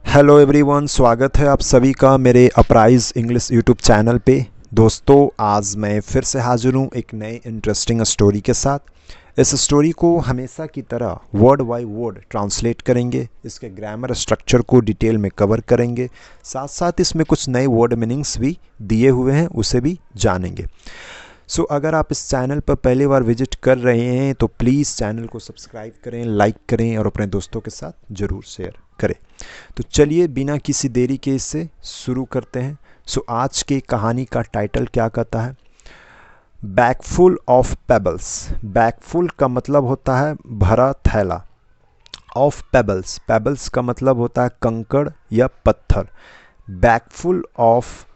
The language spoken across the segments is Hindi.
हेलो एवरीवन, स्वागत है आप सभी का मेरे अपराइज इंग्लिश यूट्यूब चैनल पे। दोस्तों, आज मैं फिर से हाजिर हूँ एक नए इंटरेस्टिंग स्टोरी के साथ। इस स्टोरी को हमेशा की तरह वर्ड बाय वर्ड ट्रांसलेट करेंगे, इसके ग्रामर स्ट्रक्चर को डिटेल में कवर करेंगे, साथ साथ इसमें कुछ नए वर्ड मीनिंग्स भी दिए हुए हैं, उसे भी जानेंगे। अगर आप इस चैनल पर पहली बार विजिट कर रहे हैं तो प्लीज़ चैनल को सब्सक्राइब करें, लाइक करें और अपने दोस्तों के साथ ज़रूर शेयर करें। तो चलिए बिना किसी देरी के इसे शुरू करते हैं। आज की कहानी का टाइटल क्या कहता है? बैगफुल ऑफ पेबल्स। बैगफुल का मतलब होता है भरा थैला। ऑफ पेबल्स, पेबल्स का मतलब होता है कंकड़ या पत्थर। बैगफुल ऑफ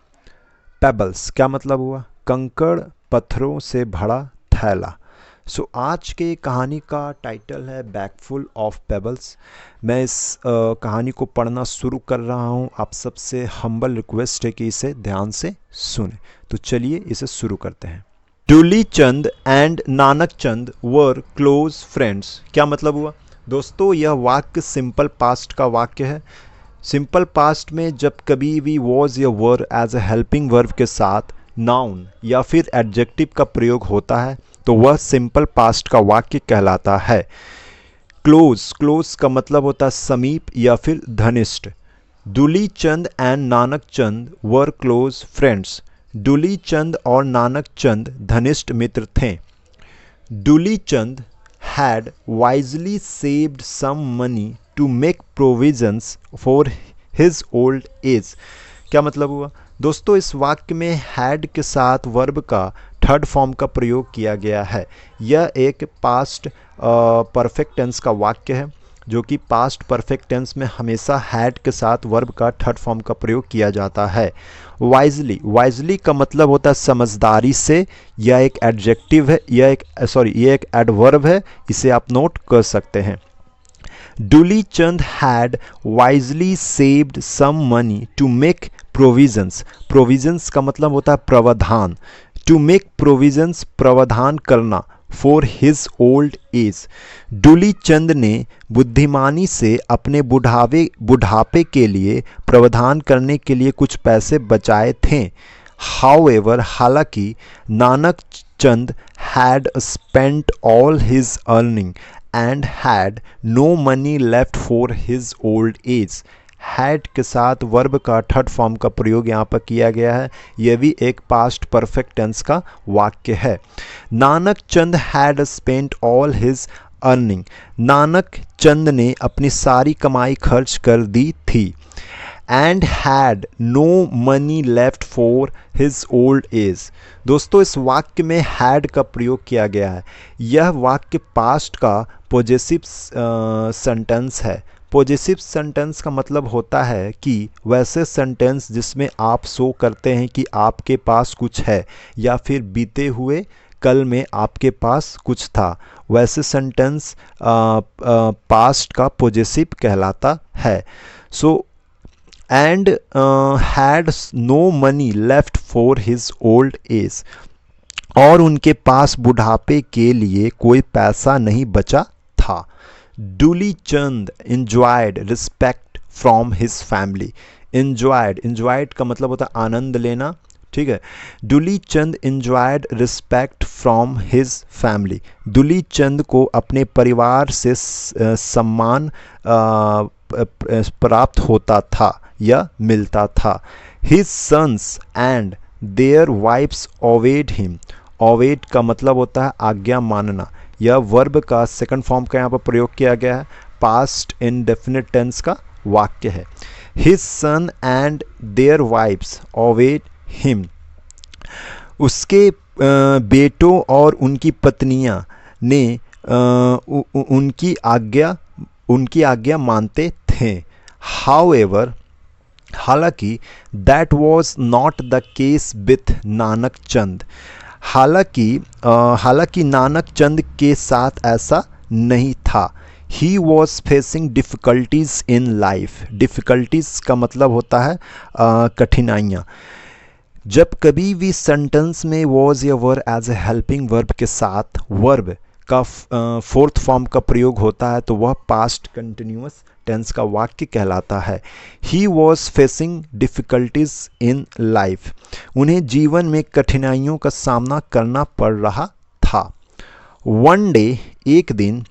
पेबल्स क्या मतलब हुआ? कंकड़ पत्थरों से भरा थैला। आज के कहानी का टाइटल है बैगफुल ऑफ पेबल्स। मैं इस कहानी को पढ़ना शुरू कर रहा हूँ। आप सबसे हम्बल रिक्वेस्ट है कि इसे ध्यान से सुने। तो चलिए इसे शुरू करते हैं। डूली चंद and Nanak Chand were close friends. क्या मतलब हुआ? दोस्तों, यह वाक्य सिंपल पास्ट का वाक्य है। सिंपल पास्ट में जब कभी भी वॉज या were as a helping verb के साथ नाउन या फिर एडजेक्टिव का प्रयोग होता है तो वह सिंपल पास्ट का वाक्य कहलाता है। क्लोज, क्लोज का मतलब होता है समीप या फिर घनिष्ठ। Duli Chand and Nanak Chand were close friends. Duli Chand और नानक चंद घनिष्ठ मित्र थे। दूली चंद had wisely saved some money to make provisions for his old age। क्या मतलब हुआ? दोस्तों, इस वाक्य में had के साथ वर्ब का थर्ड फॉर्म का प्रयोग किया गया है। यह एक पास्ट परफेक्ट टेंस का वाक्य है, जो कि पास्ट परफेक्ट टेंस में हमेशा had के साथ वर्ब का थर्ड फॉर्म का प्रयोग किया जाता है। वाइजली, वाइजली का मतलब होता है समझदारी से। यह एक एडजेक्टिव है, यह एक एडवर्ब है, इसे आप नोट कर सकते हैं। Duli Chand had wisely saved some money to make provisions. Provisions का मतलब होता है प्रावधान। टू मेक प्रोविजंस, प्रावधान करना। For his old age. Duli Chand ने बुद्धिमानी से अपने बुढ़ापे के लिए प्रावधान करने के लिए कुछ पैसे बचाए थे। हाउएवर, हालांकि Nanak Chand had spent all his earning and had no money left for his old age. Had के साथ वर्ब का थर्ड फॉर्म का प्रयोग यहाँ पर किया गया है। यह भी एक पास्ट परफेक्ट टेंस का वाक्य है। Nanak Chand had spent all his earning. Nanak Chand ने अपनी सारी कमाई खर्च कर दी थी। And had no money left for his old age. दोस्तों, इस वाक्य में हैड का प्रयोग किया गया है। यह वाक्य पास्ट का पॉजेसिव सेंटेंस है। पॉजेसिव सेंटेंस का मतलब होता है कि वैसे सेंटेंस जिसमें आप शो करते हैं कि आपके पास कुछ है या फिर बीते हुए कल में आपके पास कुछ था, वैसे सेंटेंस पास्ट का पॉजेसिव कहलाता है। And had no money left for his old age. और उनके पास बुढ़ापे के लिए कोई पैसा नहीं बचा था। Duly Chand enjoyed respect from his family। enjoyed का मतलब होता है आनंद लेना, ठीक है। Duli Chand enjoyed respect from his family। Duli Chand को अपने परिवार से सम्मान प्राप्त होता था या मिलता था। His sons and their wives obeyed him। obeyed का मतलब होता है आज्ञा मानना। यह वर्ब का सेकंड फॉर्म का यहाँ पर प्रयोग किया गया है। पास्ट इंडेफिनिट टेंस का वाक्य है। His son and their wives obeyed him. उसके बेटों और उनकी पत्नियां ने उनकी आज्ञा मानते थे। हाउएवर, हालांकि that was not the case with Nanak Chand. हालांकि नानक चंद के साथ ऐसा नहीं था। He was facing difficulties in life. Difficulties का मतलब होता है कठिनाइयाँ। जब कभी भी सेंटेंस में वॉज या were as a helping verb के साथ वर्ब का फोर्थ फॉर्म का प्रयोग होता है तो वह पास्ट कंटिन्यूअस टेंस का वाक्य कहलाता है। ही was facing difficulties in life, उन्हें जीवन में कठिनाइयों का सामना करना पड़ रहा था। वन डे, एक दिन,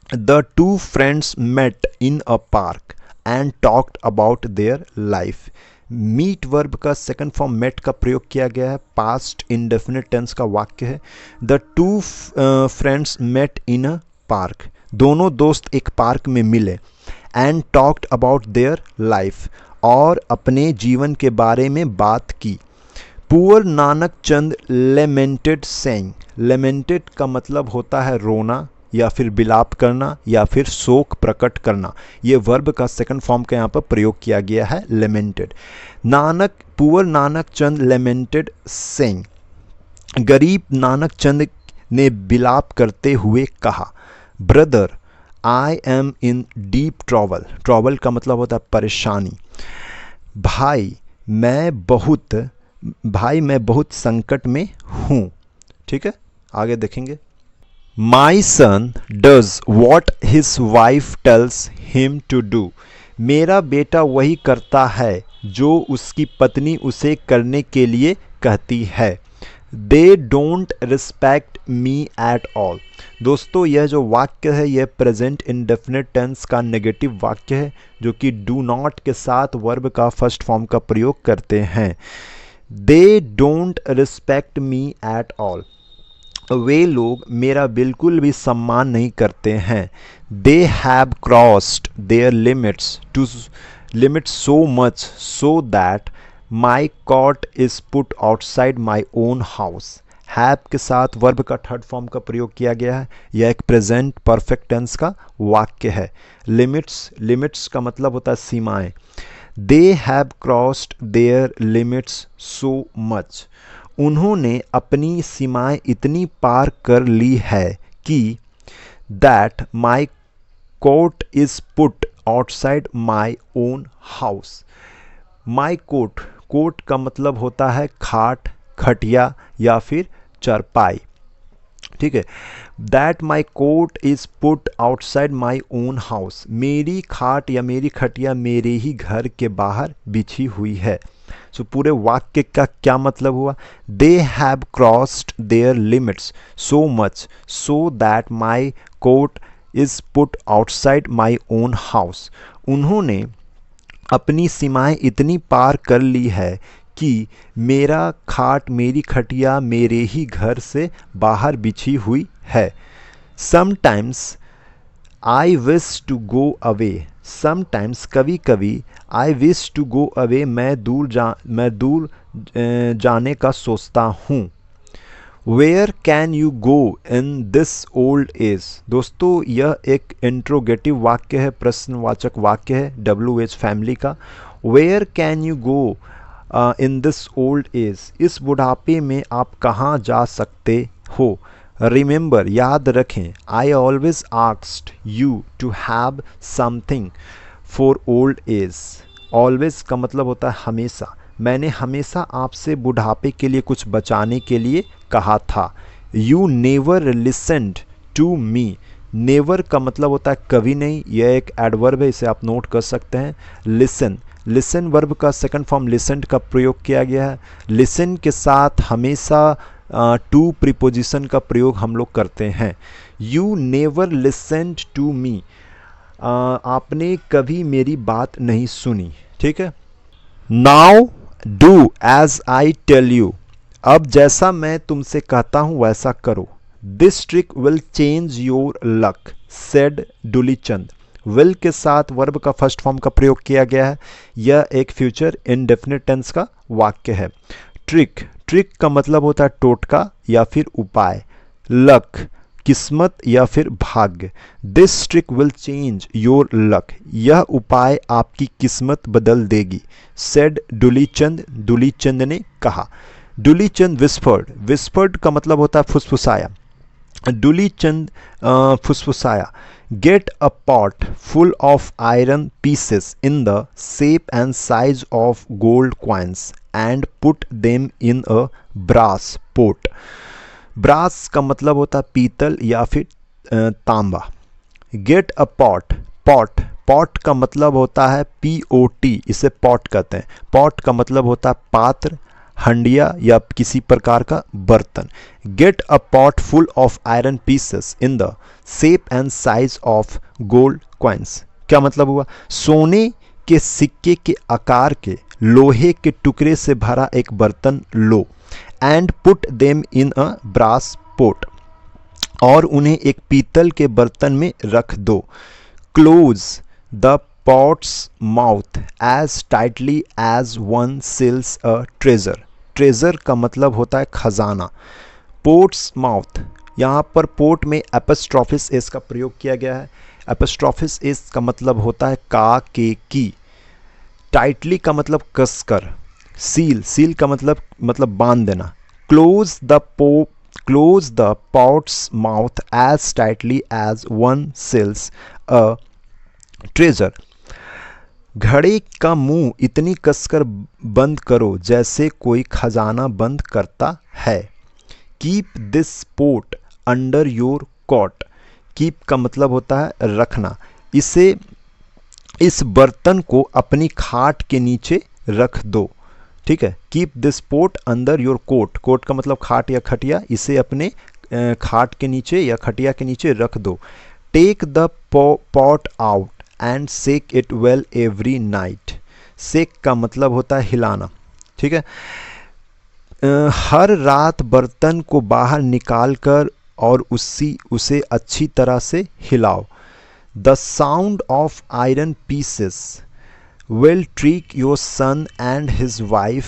the two friends met in a park and talked about their life. Meet verb का सेकंड फॉर्म मेट का प्रयोग किया गया है, पास्ट इंडेफिनिट टेंस का वाक्य है। The two friends met in a park, दोनों दोस्त एक पार्क में मिले। And talked about their life, और अपने जीवन के बारे में बात की। Poor Nanak Chand lamented saying, lamented का मतलब होता है रोना या फिर बिलाप करना या फिर शोक प्रकट करना। ये वर्ब का सेकंड फॉर्म का यहाँ पर प्रयोग किया गया है, लेमेंटेड। Poor Nanak Chand lamented saying, गरीब नानक चंद ने बिलाप करते हुए कहा। Brother, I am in deep trouble, trouble का मतलब होता है परेशानी। भाई मैं बहुत संकट में हूँ। ठीक है, आगे देखेंगे। My son does what his wife tells him to do, मेरा बेटा वही करता है जो उसकी पत्नी उसे करने के लिए कहती है। दे don't respect me at all, दोस्तों यह जो वाक्य है यह प्रेजेंट इंडेफिनिट टेंस का नेगेटिव वाक्य है जो कि डू नॉट के साथ वर्ब का फर्स्ट फॉर्म का प्रयोग करते हैं। They don't respect me at all, वे लोग मेरा बिल्कुल भी सम्मान नहीं करते हैं। They have crossed their limits so much so that my cot is put outside my own house. Have के साथ वर्ब का थर्ड फॉर्म का प्रयोग किया गया है। यह एक प्रेजेंट परफेक्ट टेंस का वाक्य है। लिमिट्स का मतलब होता है सीमाएं। They have crossed their limits so much, उन्होंने अपनी सीमाएं इतनी पार कर ली है कि that my cot is put outside my own house. My cot का मतलब होता है खाट, खटिया या फिर चरपाई। ठीक है, that my cot is put outside my own house, मेरी खाट या मेरी खटिया मेरे ही घर के बाहर बिछी हुई है। सो पूरे वाक्य का क्या मतलब हुआ? They have crossed their limits so much so that my cot is put outside my own house, उन्होंने अपनी सीमाएं इतनी पार कर ली है कि मेरा खाट, मेरी खटिया मेरे ही घर से बाहर बिछी हुई है। Sometimes I wish to go away, sometimes कभी कभी, I wish to go away मैं दूर जाने का सोचता हूँ। Where can you go in this old age, दोस्तों यह एक इंट्रोगेटिव वाक्य है, प्रश्नवाचक वाक्य है WH फैमिली का। Where can you go in this old age, इस बुढ़ापे में आप कहाँ जा सकते हो। रिमेंबर, याद रखें, I always asked you to have something for old age. Always का मतलब होता है हमेशा, मैंने हमेशा आपसे बुढ़ापे के लिए कुछ बचाने के लिए कहा था। You never listened to me, never का मतलब होता है कभी नहीं, यह एक एडवर्ब है, इसे आप नोट कर सकते हैं। लिसन वर्ब का सेकंड फॉर्म लिसन्ड का प्रयोग किया गया है। लिसन के साथ हमेशा टू प्रीपोजिशन का प्रयोग हम लोग करते हैं। You never listened to me, आपने कभी मेरी बात नहीं सुनी। ठीक है, now do as I tell you, अब जैसा मैं तुमसे कहता हूं वैसा करो। This trick will change your luck said Dulichand, will के साथ वर्ब का फर्स्ट फॉर्म का प्रयोग किया गया है। यह एक फ्यूचर इनडेफिनिट टेंस का वाक्य है। ट्रिक का मतलब होता है टोटका या फिर उपाय। लक किस्मत या फिर भाग्य। This trick will change your luck, यह उपाय आपकी किस्मत बदल देगी। सेड डुलीचंद ने कहा। डुलीचंद विस्फर्ड का मतलब होता है फुसफुसाया। डुलीचंद फुसफुसाया। Get a pot full of iron pieces in the shape and size of gold coins and put them in a brass pot. Brass का मतलब होता है पीतल या फिर तांबा। गेट अ पॉट पॉट का मतलब होता है POT, इसे पॉट कहते हैं। पॉट का मतलब होता है पात्र, हंडिया या किसी प्रकार का बर्तन। Gate a pot full of iron pieces in the shape and size of gold coins. क्या मतलब हुआ? सोने के सिक्के के आकार के लोहे के टुकड़े से भरा एक बर्तन लो, and put them in a brass pot, और उन्हें एक पीतल के बर्तन में रख दो। Close the pot's mouth as tightly as one seals a treasure. Treasure का मतलब होता है खजाना। पोट्स माउथ, यहाँ पर पोर्ट में एपस्ट्रॉफिस एस का प्रयोग किया गया है। एपस्ट्रॉफिस एस का मतलब होता है का के की। टाइटली का मतलब कसकर। सील, सील का मतलब बांध देना। Close the pot's mouth as tightly as one seals a treasure. घड़े का मुंह इतनी कसकर बंद करो जैसे कोई खजाना बंद करता है। Keep this pot under your cot. Keep का मतलब होता है रखना। इस बर्तन को अपनी खाट के नीचे रख दो। ठीक है, keep this pot under your cot. Cot का मतलब खाट या खटिया। इसे अपने खाट के नीचे या खटिया के नीचे रख दो। Take the pot out and shake it well every night. Shake का मतलब होता है हिलाना। ठीक है, हर रात बर्तन को बाहर निकाल कर और उसे अच्छी तरह से हिलाओ। The sound of iron pieces will trick your son and his wife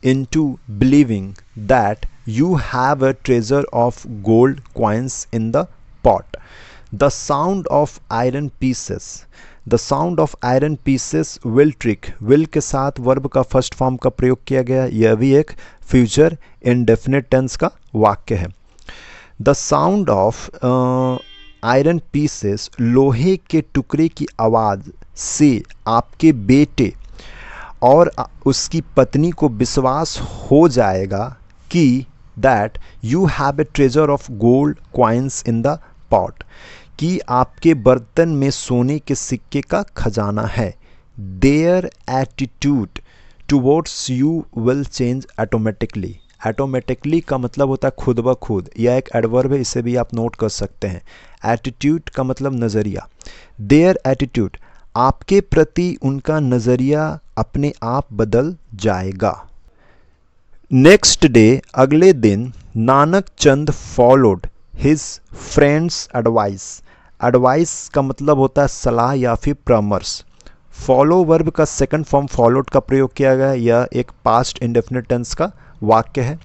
into believing that you have a treasure of gold coins in the pot. The sound of iron pieces. The sound of iron pieces will trick. will के साथ वर्ब का फर्स्ट फॉर्म का प्रयोग किया गया। यह भी एक फ्यूचर इंडेफिनिट टेंस का वाक्य है। The sound of iron pieces, लोहे के टुकड़े की आवाज़ से आपके बेटे और उसकी पत्नी को विश्वास हो जाएगा कि that you have a treasure of gold coins in the pot, कि आपके बर्तन में सोने के सिक्के का खजाना है। Their attitude towards you will change automatically. Automatically का मतलब होता है खुद ब खुद। यह एक एडवर्ब है, इसे भी आप नोट कर सकते हैं। एटीट्यूड का मतलब नज़रिया। देयर एटीट्यूड, आपके प्रति उनका नज़रिया अपने आप बदल जाएगा। नेक्स्ट डे, अगले दिन, Nanak Chand followed his friend's advice. Advice का मतलब होता है सलाह या फिर परामर्श। फॉलो वर्ब का सेकंड फॉर्म फॉलोड का प्रयोग किया गया है। यह एक पास्ट इंडेफिनिट टेंस का वाक्य है।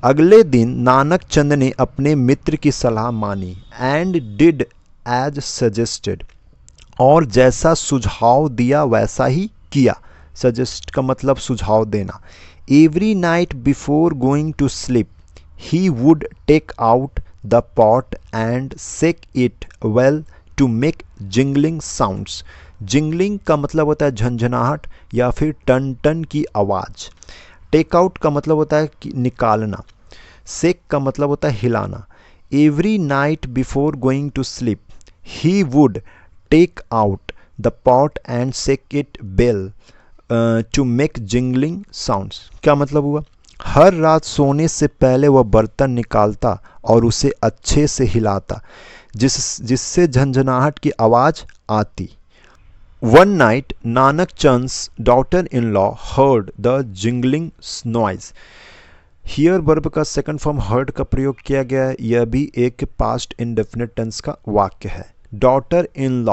अगले दिन नानक चंद ने अपने मित्र की सलाह मानी। एंड डिड एज सजेस्टेड, और जैसा सुझाव दिया वैसा ही किया। सजेस्ट का मतलब सुझाव देना। Every night before going to sleep he would take out the pot and shake it well to make jingling sounds. Jingling का मतलब होता है झंझनाहट या फिर टन टन की आवाज़। टेक आउट का मतलब होता है कि निकालना। शेक का मतलब होता है हिलाना। Every night before going to sleep he would take out the pot and shake it well to make jingling sounds. क्या मतलब हुआ? हर रात सोने से पहले वह बर्तन निकालता और उसे अच्छे से हिलाता जिससे झंझनाहट की आवाज़ आती। One night, Nanak Chand's daughter-in-law heard the jingling noise. Here verb का सेकंड फॉर्म heard का प्रयोग किया गया है। यह भी एक पास्ट इंडेफिनिट टेंस का वाक्य है। डॉटर इन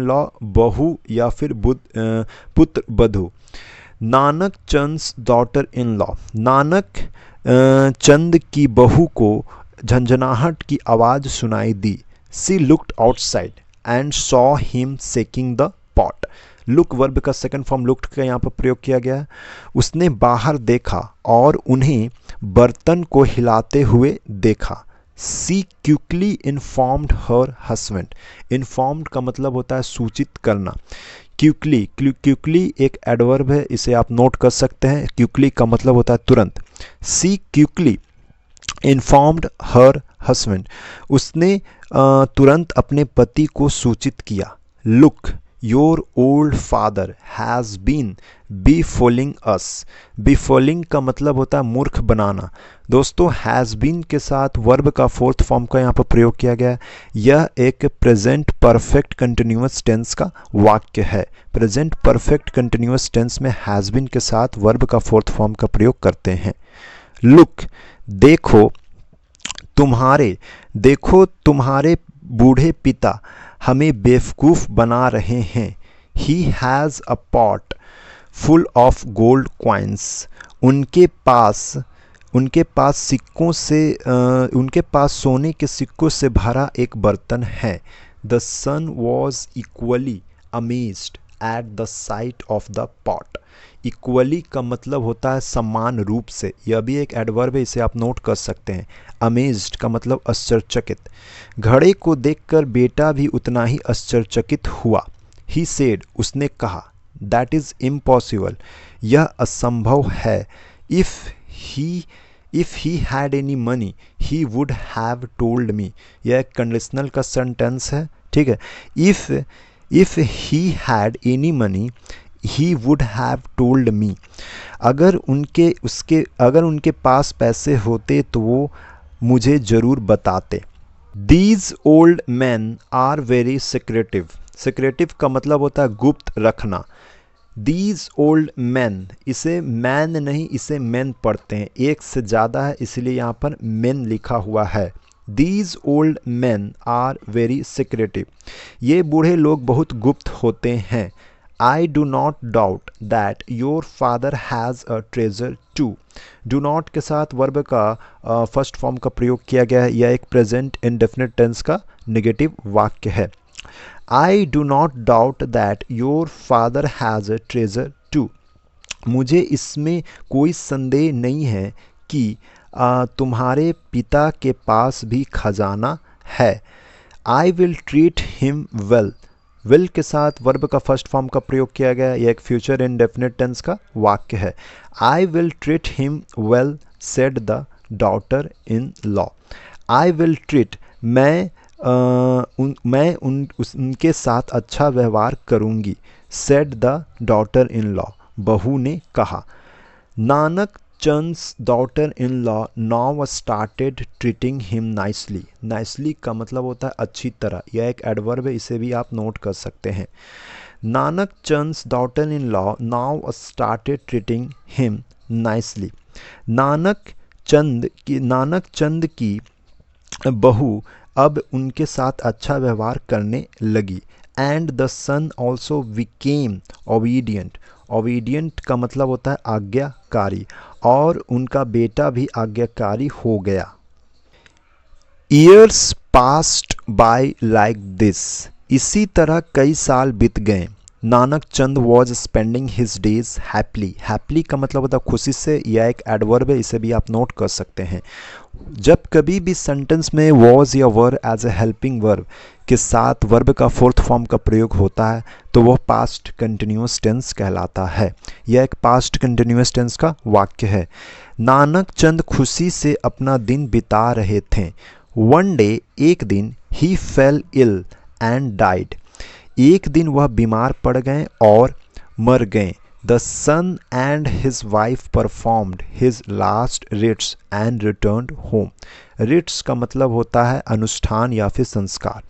लॉ बहू या फिर पुत्र बधू। Nanak Chand's daughter in law, Nanak Chand की बहू को झंझनाहट की आवाज़ सुनाई दी। She looked outside and saw him shaking the pot. Look verb का सेकंड फॉर्म लुक्ड का यहाँ पर प्रयोग किया गया है। उसने बाहर देखा और उन्हें बर्तन को हिलाते हुए देखा। She quickly informed her husband. Informed का मतलब होता है सूचित करना। क्विकली एक एडवर्ब है, इसे आप नोट कर सकते हैं। क्विकली का मतलब होता है तुरंत। She quickly informed her husband, उसने तुरंत अपने पति को सूचित किया। Look your old father has been befooling us. Befooling का मतलब होता है मूर्ख बनाना। दोस्तों हैज़ बीन के साथ वर्ब का फोर्थ फॉर्म का यहाँ पर प्रयोग किया गया है। यह एक प्रेजेंट परफेक्ट कंटिन्यूअस टेंस का वाक्य है। प्रेजेंट परफेक्ट कंटिन्यूअस टेंस में हैज़ बीन के साथ वर्ब का फोर्थ फॉर्म का प्रयोग करते हैं। लुक, देखो तुम्हारे बूढ़े पिता हमें बेवकूफ़ बना रहे हैं। He has a pot full of gold coins. उनके पास सोने के सिक्कों से भरा एक बर्तन है। The son was equally amazed at the sight of the pot. Equally का मतलब होता है समान रूप से। यह भी एक एडवर्ब है, इसे आप नोट कर सकते हैं। अमेज्ड का मतलब आश्चर्यचकित। घड़े को देखकर बेटा भी उतना ही आश्चर्यचकित हुआ। ही सेड, उसने कहा, दैट इज़ इम्पॉसिबल, यह असंभव है। If he had any money he would have told me. यह एक कंडीशनल का सेंटेंस है, ठीक है। If he had any money he would have told me. अगर उनके पास पैसे होते तो वो मुझे ज़रूर बताते। These old man are very secretive. Secretive का मतलब होता है गुप्त रखना। दीज ओल्ड मैन, इसे मैन नहीं इसे मैन पढ़ते हैं, एक से ज़्यादा है इसलिए यहाँ पर मैन लिखा हुआ है। These old man are very secretive. ये बूढ़े लोग बहुत गुप्त होते हैं। I do not doubt that your father has a treasure too. Do not के साथ वर्ब का फर्स्ट फॉर्म का प्रयोग किया गया है। यह एक प्रेजेंट इंडेफिनिट टेंस का नेगेटिव वाक्य है। I do not doubt that your father has a treasure too. मुझे इसमें कोई संदेह नहीं है कि तुम्हारे पिता के पास भी खजाना है। I will treat him well. Will के साथ वर्ब का फर्स्ट फॉर्म का प्रयोग किया गया है। यह एक फ्यूचर इंडेफिनिट टेंस का वाक्य है। I will treat him well said the daughter in law. I will treat, उनके साथ अच्छा व्यवहार करूंगी। Said the daughter in law, बहू ने कहा। Nanak Chand's daughter in law now started treating him nicely. Nicely का मतलब होता है अच्छी तरह। यह एक एडवर्ब है, इसे भी आप नोट कर सकते हैं। Nanak Chand's daughter in law now started treating him nicely. Nanak Chand की बहू अब उनके साथ अच्छा व्यवहार करने लगी। And the son also became obedient. Obedient का मतलब होता है आज्ञाकारी, और उनका बेटा भी आज्ञाकारी हो गया। Years passed by like this. इसी तरह कई साल बीत गए। Nanak Chand was spending his days happily. Happily का मतलब होता है खुशी से। यह एक एडवर्ब है, इसे भी आप नोट कर सकते हैं। जब कभी भी सेंटेंस में वॉज या were as a helping verb के साथ वर्ब का फोर्थ फॉर्म का प्रयोग होता है तो वह पास्ट कंटिन्यूअस टेंस कहलाता है। यह एक पास्ट कंटिन्यूअस टेंस का वाक्य है। नानक चंद खुशी से अपना दिन बिता रहे थे। वन डे, एक दिन, he fell ill and died. एक दिन वह बीमार पड़ गए और मर गए। The son and his wife performed his last rites and returned home. Rites का मतलब होता है अनुष्ठान या फिर संस्कार।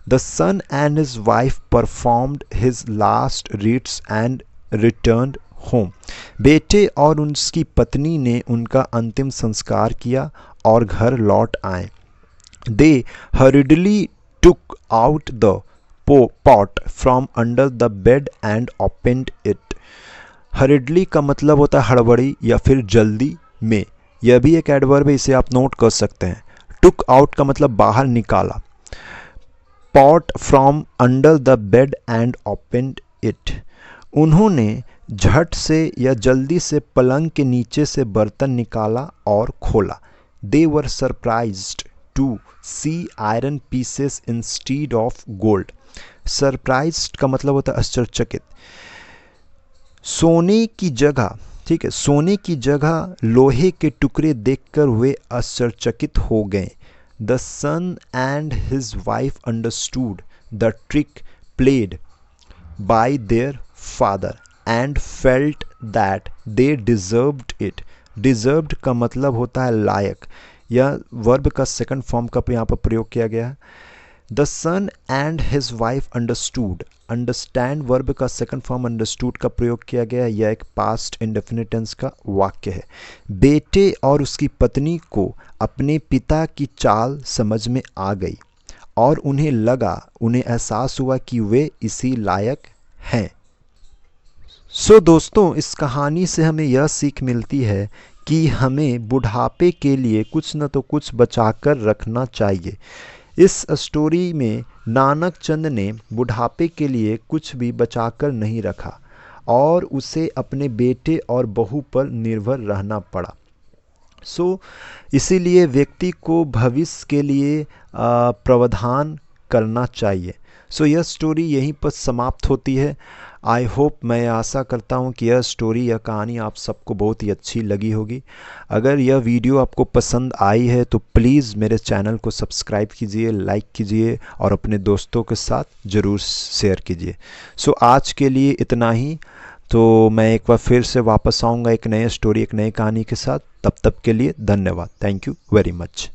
The son and his wife performed his last rites and returned home. बेटे और उसकी पत्नी ने उनका अंतिम संस्कार किया और घर लौट आए। They hurriedly took out the pot from under the bed and opened it. Hurriedly का मतलब होता है हड़बड़ी या फिर जल्दी में। यह भी एक एडवर्ब है, इसे आप नोट कर सकते हैं। टुक आउट का मतलब बाहर निकाला। Pot from under the bed and opened it. उन्होंने झट से या जल्दी से पलंग के नीचे से बर्तन निकाला और खोला। They were surprised to see iron pieces instead of gold. Surprised का मतलब होता है आश्चर्यचकित। सोने की जगह, ठीक है, सोने की जगह लोहे के टुकड़े देखकर वे आश्चर्यचकित हो गए। The son and his wife understood the trick played by their father and felt that they deserved it. Deserved का मतलब होता है लायक, यह वर्ब का सेकंड फॉर्म का यहाँ पर प्रयोग किया गया है। The son and his wife understood, understand verb का सेकंड फॉर्म अंडरस्टूड का प्रयोग किया गया। यह एक पास्ट इंडेफिनिट टेंस का वाक्य है। बेटे और उसकी पत्नी को अपने पिता की चाल समझ में आ गई और उन्हें एहसास हुआ कि वे इसी लायक हैं। सो दोस्तों, इस कहानी से हमें यह सीख मिलती है कि हमें बुढ़ापे के लिए कुछ न तो कुछ बचाकर रखना चाहिए। इस स्टोरी में नानक चंद ने बुढ़ापे के लिए कुछ भी बचाकर नहीं रखा और उसे अपने बेटे और बहू पर निर्भर रहना पड़ा। इसीलिए व्यक्ति को भविष्य के लिए प्रावधान करना चाहिए। यह स्टोरी यहीं पर समाप्त होती है। आई होप, मैं आशा करता हूँ कि यह स्टोरी, यह कहानी आप सबको बहुत ही अच्छी लगी होगी। अगर यह वीडियो आपको पसंद आई है तो प्लीज़ मेरे चैनल को सब्सक्राइब कीजिए, लाइक कीजिए और अपने दोस्तों के साथ ज़रूर शेयर कीजिए। आज के लिए इतना ही। तो मैं एक बार फिर से वापस आऊँगा एक नए स्टोरी, एक नई कहानी के साथ। तब तक के लिए धन्यवाद। Thank you very much.